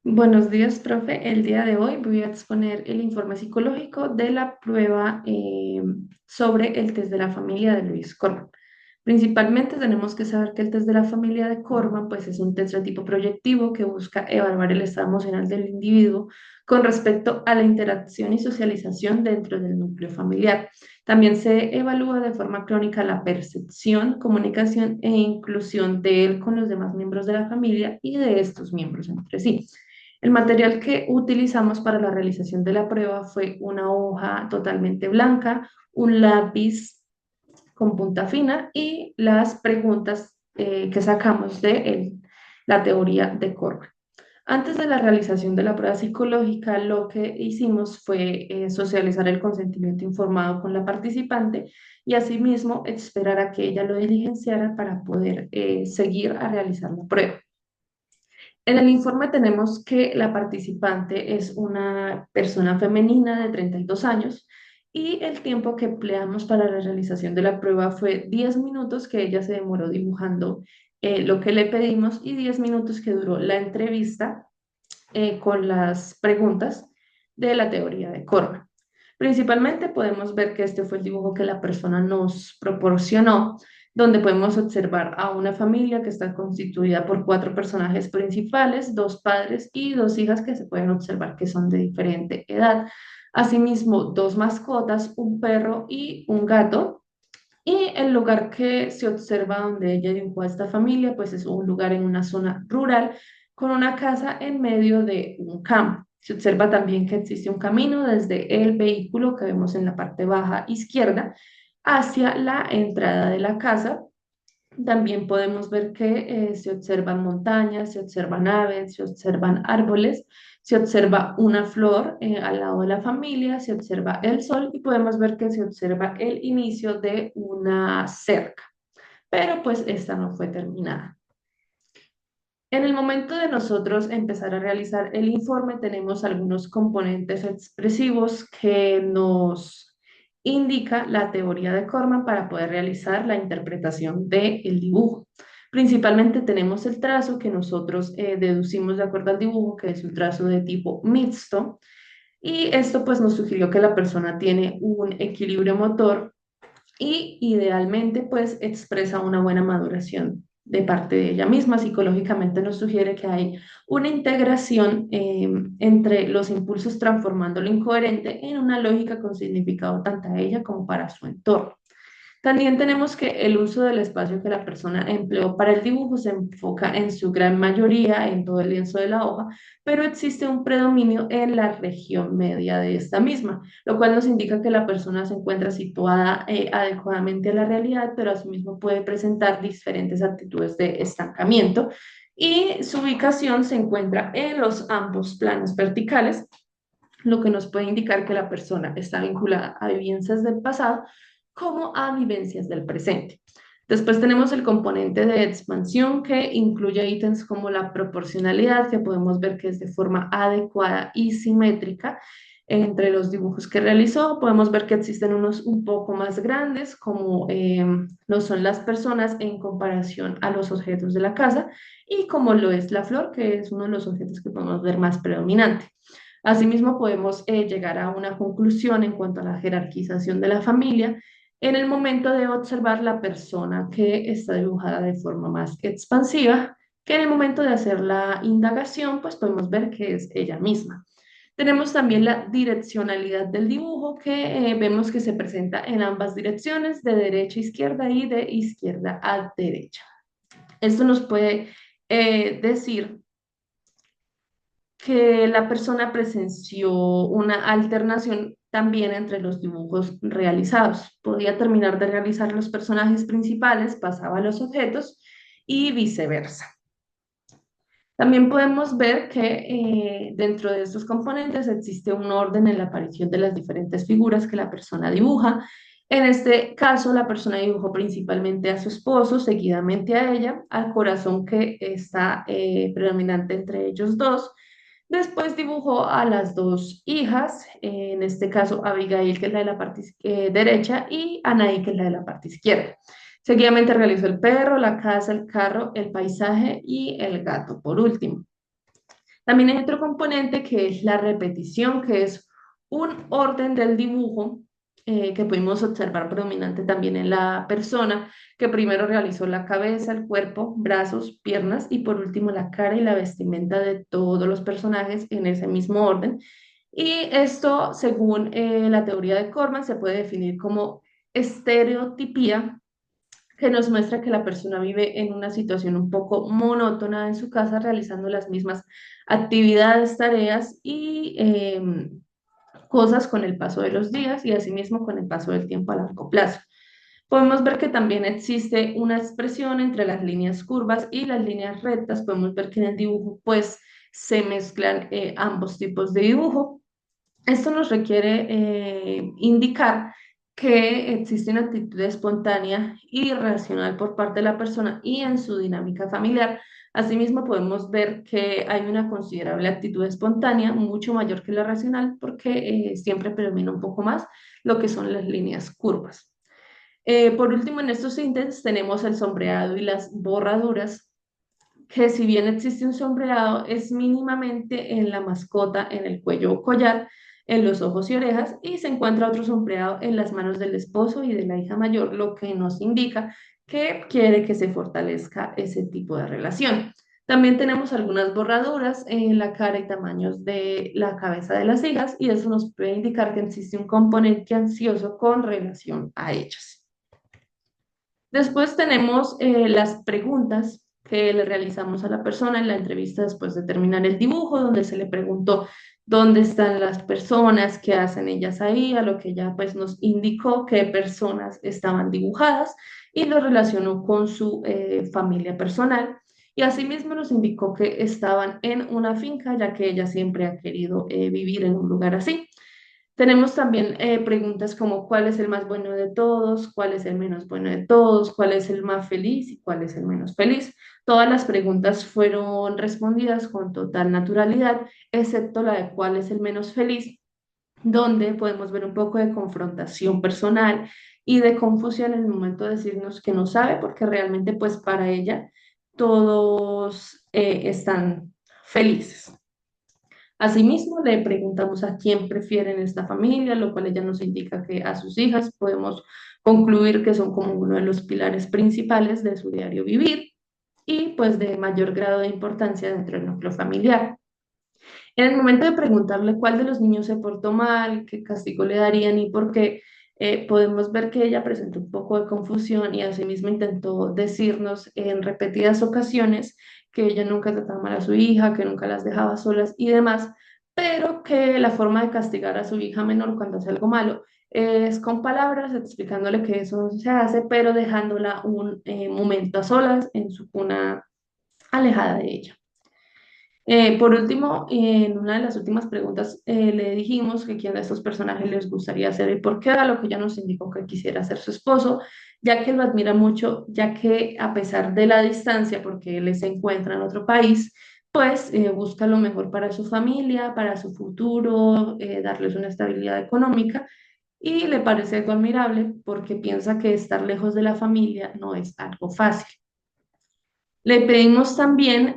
Buenos días, profe. El día de hoy voy a exponer el informe psicológico de la prueba sobre el test de la familia de Luis Corman. Principalmente tenemos que saber que el test de la familia de Corman pues, es un test de tipo proyectivo que busca evaluar el estado emocional del individuo con respecto a la interacción y socialización dentro del núcleo familiar. También se evalúa de forma crónica la percepción, comunicación e inclusión de él con los demás miembros de la familia y de estos miembros entre sí. El material que utilizamos para la realización de la prueba fue una hoja totalmente blanca, un lápiz con punta fina y las preguntas que sacamos de la teoría de Corban. Antes de la realización de la prueba psicológica, lo que hicimos fue socializar el consentimiento informado con la participante y asimismo esperar a que ella lo diligenciara para poder seguir a realizar la prueba. En el informe tenemos que la participante es una persona femenina de 32 años y el tiempo que empleamos para la realización de la prueba fue 10 minutos que ella se demoró dibujando lo que le pedimos y 10 minutos que duró la entrevista con las preguntas de la teoría de Corban. Principalmente podemos ver que este fue el dibujo que la persona nos proporcionó, donde podemos observar a una familia que está constituida por cuatro personajes principales, dos padres y dos hijas que se pueden observar que son de diferente edad. Asimismo, dos mascotas, un perro y un gato. Y el lugar que se observa donde ella dibujó a esta familia, pues es un lugar en una zona rural con una casa en medio de un campo. Se observa también que existe un camino desde el vehículo que vemos en la parte baja izquierda hacia la entrada de la casa. También podemos ver que se observan montañas, se observan aves, se observan árboles, se observa una flor al lado de la familia, se observa el sol y podemos ver que se observa el inicio de una cerca, pero pues esta no fue terminada. En el momento de nosotros empezar a realizar el informe, tenemos algunos componentes expresivos que nos indica la teoría de Corman para poder realizar la interpretación del dibujo. Principalmente tenemos el trazo que nosotros deducimos de acuerdo al dibujo, que es un trazo de tipo mixto, y esto pues nos sugirió que la persona tiene un equilibrio motor y idealmente pues expresa una buena maduración de parte de ella misma. Psicológicamente nos sugiere que hay una integración entre los impulsos transformando lo incoherente en una lógica con significado tanto a ella como para su entorno. También tenemos que el uso del espacio que la persona empleó para el dibujo se enfoca en su gran mayoría en todo el lienzo de la hoja, pero existe un predominio en la región media de esta misma, lo cual nos indica que la persona se encuentra situada adecuadamente a la realidad, pero asimismo puede presentar diferentes actitudes de estancamiento y su ubicación se encuentra en los ambos planos verticales, lo que nos puede indicar que la persona está vinculada a vivencias del pasado como a vivencias del presente. Después tenemos el componente de expansión que incluye ítems como la proporcionalidad, que podemos ver que es de forma adecuada y simétrica entre los dibujos que realizó. Podemos ver que existen unos un poco más grandes, como lo son las personas en comparación a los objetos de la casa, y como lo es la flor, que es uno de los objetos que podemos ver más predominante. Asimismo, podemos llegar a una conclusión en cuanto a la jerarquización de la familia en el momento de observar la persona que está dibujada de forma más expansiva, que en el momento de hacer la indagación, pues podemos ver que es ella misma. Tenemos también la direccionalidad del dibujo, que vemos que se presenta en ambas direcciones, de derecha a izquierda y de izquierda a derecha. Esto nos puede decir que la persona presenció una alternación también entre los dibujos realizados. Podía terminar de realizar los personajes principales, pasaba a los objetos y viceversa. También podemos ver que dentro de estos componentes existe un orden en la aparición de las diferentes figuras que la persona dibuja. En este caso, la persona dibujó principalmente a su esposo, seguidamente a ella, al corazón que está predominante entre ellos dos. Después dibujó a las dos hijas, en este caso Abigail, que es la de la parte derecha, y Anaí, que es la de la parte izquierda. Seguidamente realizó el perro, la casa, el carro, el paisaje y el gato, por último. También hay otro componente que es la repetición, que es un orden del dibujo que pudimos observar predominante también en la persona, que primero realizó la cabeza, el cuerpo, brazos, piernas y por último la cara y la vestimenta de todos los personajes en ese mismo orden. Y esto, según la teoría de Corman, se puede definir como estereotipía, que nos muestra que la persona vive en una situación un poco monótona en su casa, realizando las mismas actividades, tareas y cosas con el paso de los días y asimismo con el paso del tiempo a largo plazo. Podemos ver que también existe una expresión entre las líneas curvas y las líneas rectas. Podemos ver que en el dibujo pues se mezclan ambos tipos de dibujo. Esto nos requiere indicar que existe una actitud espontánea y racional por parte de la persona y en su dinámica familiar. Asimismo, podemos ver que hay una considerable actitud espontánea, mucho mayor que la racional, porque siempre predomina un poco más lo que son las líneas curvas. Por último, en estos índices tenemos el sombreado y las borraduras, que si bien existe un sombreado, es mínimamente en la mascota, en el cuello o collar, en los ojos y orejas, y se encuentra otro sombreado en las manos del esposo y de la hija mayor, lo que nos indica que quiere que se fortalezca ese tipo de relación. También tenemos algunas borraduras en la cara y tamaños de la cabeza de las hijas, y eso nos puede indicar que existe un componente ansioso con relación a ellas. Después tenemos las preguntas que le realizamos a la persona en la entrevista después de terminar el dibujo, donde se le preguntó dónde están las personas, qué hacen ellas ahí, a lo que ella pues nos indicó qué personas estaban dibujadas y lo relacionó con su familia personal. Y asimismo nos indicó que estaban en una finca, ya que ella siempre ha querido vivir en un lugar así. Tenemos también preguntas como cuál es el más bueno de todos, cuál es el menos bueno de todos, cuál es el más feliz y cuál es el menos feliz. Todas las preguntas fueron respondidas con total naturalidad, excepto la de cuál es el menos feliz, donde podemos ver un poco de confrontación personal y de confusión en el momento de decirnos que no sabe, porque realmente pues para ella todos están felices. Asimismo, le preguntamos a quién prefieren esta familia, lo cual ella nos indica que a sus hijas podemos concluir que son como uno de los pilares principales de su diario vivir y pues de mayor grado de importancia dentro del núcleo familiar. En el momento de preguntarle cuál de los niños se portó mal, qué castigo le darían y por qué, podemos ver que ella presentó un poco de confusión y asimismo intentó decirnos en repetidas ocasiones que ella nunca trataba mal a su hija, que nunca las dejaba solas y demás, pero que la forma de castigar a su hija menor cuando hace algo malo es con palabras, explicándole que eso no se hace, pero dejándola un momento a solas en su cuna alejada de ella. Por último, en una de las últimas preguntas le dijimos que quién de estos personajes les gustaría ser y por qué, a lo que ella nos indicó que quisiera ser su esposo, ya que lo admira mucho, ya que a pesar de la distancia, porque él se encuentra en otro país, pues busca lo mejor para su familia, para su futuro, darles una estabilidad económica y le parece algo admirable porque piensa que estar lejos de la familia no es algo fácil. Le pedimos también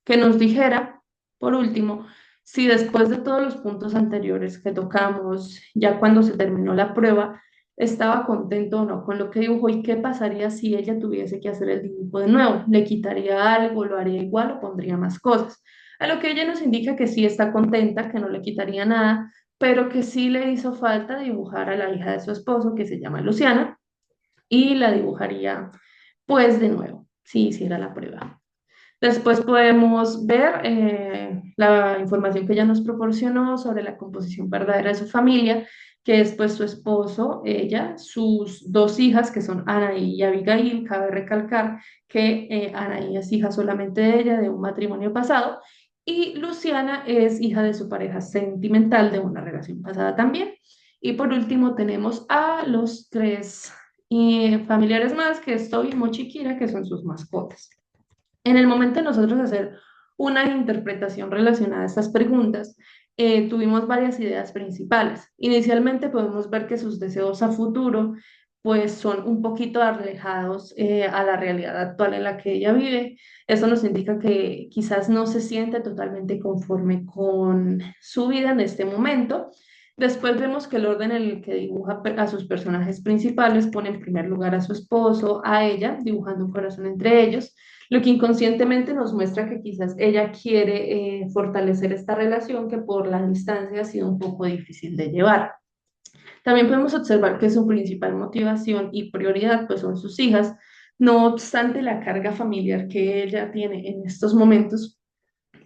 que nos dijera, por último, si después de todos los puntos anteriores que tocamos, ya cuando se terminó la prueba, estaba contento o no con lo que dibujó y qué pasaría si ella tuviese que hacer el dibujo de nuevo. ¿Le quitaría algo, lo haría igual o pondría más cosas? A lo que ella nos indica que sí está contenta, que no le quitaría nada, pero que sí le hizo falta dibujar a la hija de su esposo, que se llama Luciana, y la dibujaría pues de nuevo, si hiciera la prueba. Después podemos ver la información que ella nos proporcionó sobre la composición verdadera de su familia, que es pues su esposo, ella, sus dos hijas, que son Anaí y Abigail. Cabe recalcar que Anaí es hija solamente de ella, de un matrimonio pasado, y Luciana es hija de su pareja sentimental de una relación pasada también. Y por último tenemos a los tres familiares más, que es Toby, Mochi y Kira, que son sus mascotas. En el momento de nosotros hacer una interpretación relacionada a estas preguntas, tuvimos varias ideas principales. Inicialmente podemos ver que sus deseos a futuro pues son un poquito alejados a la realidad actual en la que ella vive. Eso nos indica que quizás no se siente totalmente conforme con su vida en este momento. Después vemos que el orden en el que dibuja a sus personajes principales pone en primer lugar a su esposo, a ella, dibujando un corazón entre ellos, lo que inconscientemente nos muestra que quizás ella quiere fortalecer esta relación que por la distancia ha sido un poco difícil de llevar. También podemos observar que su principal motivación y prioridad pues son sus hijas, no obstante la carga familiar que ella tiene en estos momentos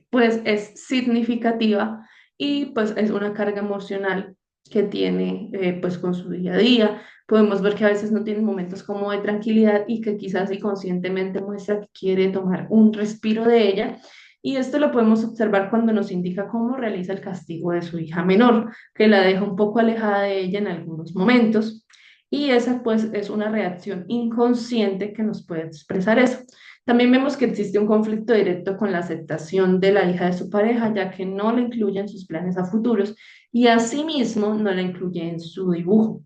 pues es significativa y pues es una carga emocional que tiene pues con su día a día. Podemos ver que a veces no tiene momentos como de tranquilidad y que quizás inconscientemente muestra que quiere tomar un respiro de ella. Y esto lo podemos observar cuando nos indica cómo realiza el castigo de su hija menor, que la deja un poco alejada de ella en algunos momentos. Y esa pues es una reacción inconsciente que nos puede expresar eso. También vemos que existe un conflicto directo con la aceptación de la hija de su pareja, ya que no la incluye en sus planes a futuros y asimismo no la incluye en su dibujo.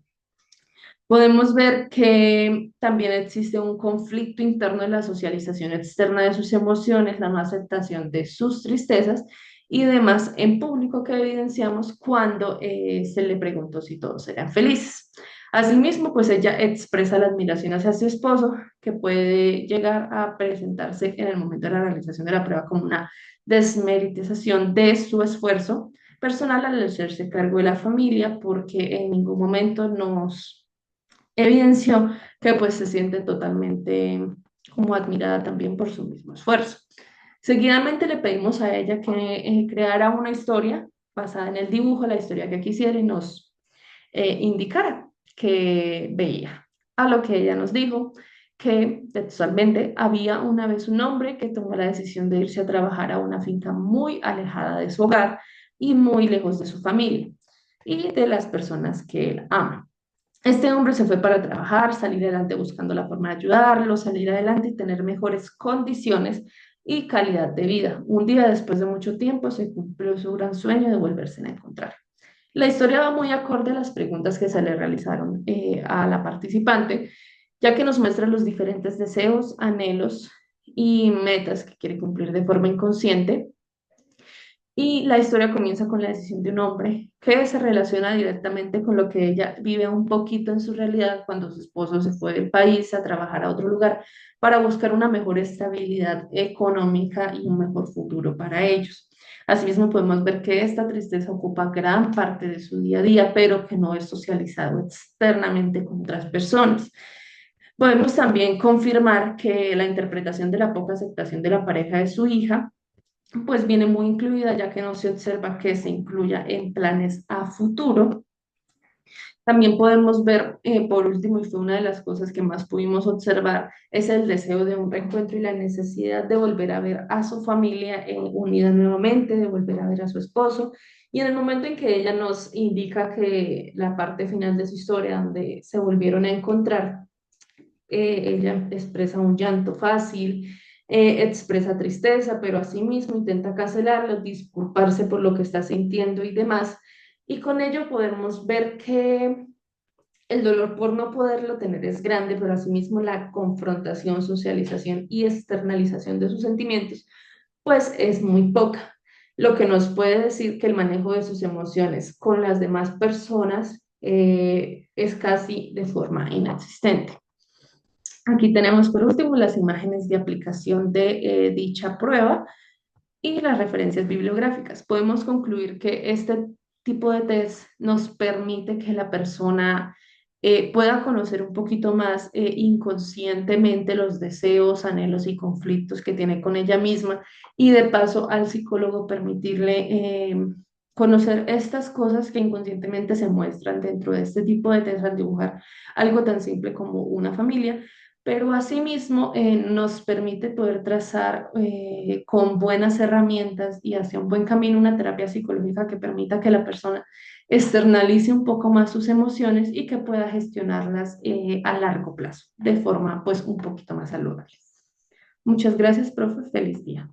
Podemos ver que también existe un conflicto interno en la socialización externa de sus emociones, la no aceptación de sus tristezas y demás en público que evidenciamos cuando se le preguntó si todos eran felices. Asimismo, pues ella expresa la admiración hacia su esposo, que puede llegar a presentarse en el momento de la realización de la prueba como una desmeritización de su esfuerzo personal al hacerse cargo de la familia, porque en ningún momento nos evidenció que pues se siente totalmente como admirada también por su mismo esfuerzo. Seguidamente le pedimos a ella que creara una historia basada en el dibujo, la historia que quisiera y nos indicara que veía. A lo que ella nos dijo que textualmente había una vez un hombre que tomó la decisión de irse a trabajar a una finca muy alejada de su hogar y muy lejos de su familia y de las personas que él ama. Este hombre se fue para trabajar, salir adelante buscando la forma de ayudarlo, salir adelante y tener mejores condiciones y calidad de vida. Un día después de mucho tiempo se cumplió su gran sueño de volverse a encontrar. La historia va muy acorde a las preguntas que se le realizaron a la participante, ya que nos muestra los diferentes deseos, anhelos y metas que quiere cumplir de forma inconsciente y la historia comienza con la decisión de un hombre que se relaciona directamente con lo que ella vive un poquito en su realidad cuando su esposo se fue del país a trabajar a otro lugar para buscar una mejor estabilidad económica y un mejor futuro para ellos. Asimismo, podemos ver que esta tristeza ocupa gran parte de su día a día, pero que no es socializado externamente con otras personas. Podemos también confirmar que la interpretación de la poca aceptación de la pareja de su hija pues viene muy incluida, ya que no se observa que se incluya en planes a futuro. También podemos ver, por último, y fue una de las cosas que más pudimos observar, es el deseo de un reencuentro y la necesidad de volver a ver a su familia unida nuevamente, de volver a ver a su esposo. Y en el momento en que ella nos indica que la parte final de su historia, donde se volvieron a encontrar, ella expresa un llanto fácil, expresa tristeza, pero asimismo intenta cancelarlo, disculparse por lo que está sintiendo y demás. Y con ello podemos ver que el dolor por no poderlo tener es grande, pero asimismo la confrontación, socialización y externalización de sus sentimientos, pues es muy poca. Lo que nos puede decir que el manejo de sus emociones con las demás personas es casi de forma inexistente. Aquí tenemos por último las imágenes de aplicación de dicha prueba y las referencias bibliográficas. Podemos concluir que este tipo de test nos permite que la persona pueda conocer un poquito más inconscientemente los deseos, anhelos y conflictos que tiene con ella misma y de paso al psicólogo permitirle conocer estas cosas que inconscientemente se muestran dentro de este tipo de test al dibujar algo tan simple como una familia, pero asimismo nos permite poder trazar con buenas herramientas y hacia un buen camino una terapia psicológica que permita que la persona externalice un poco más sus emociones y que pueda gestionarlas a largo plazo, de forma pues un poquito más saludable. Muchas gracias, profe. Feliz día.